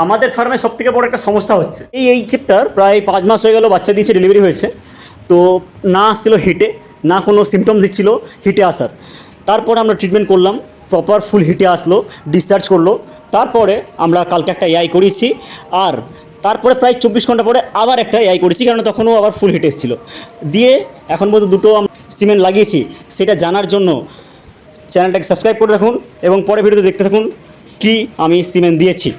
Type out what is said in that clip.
আমাদের ফার্মে সবথেকে বড় একটা সমস্যা হচ্ছে এই চেপটার প্রায় 5 মাস হয়ে গেল, বাচ্চা দিয়েছে, ডেলিভারি হয়েছে, তো না আসছিল হিটে, না কোনো সিমটমস দিচ্ছিল হিটে আসার। তারপরে আমরা ট্রিটমেন্ট করলাম, প্রপার ফুল হিটে আসলো, ডিসচার্জ করলো। তারপরে আমরা কালকে একটা এআই করিয়েছি, আর তারপরে প্রায় 24 ঘন্টা পরে আবার একটা এআই করেছি, কারণ তখনও আবার ফুল হিটে এসেছিলো। দিয়ে এখন পর্যন্ত দুটো সিমেন্ট লাগিয়েছি। সেটা জানার জন্য চ্যানেলটাকে সাবস্ক্রাইব করে রাখুন এবং পরে ভিডিওতে দেখতে থাকুন কি আমি সিমেন্ট দিয়েছি।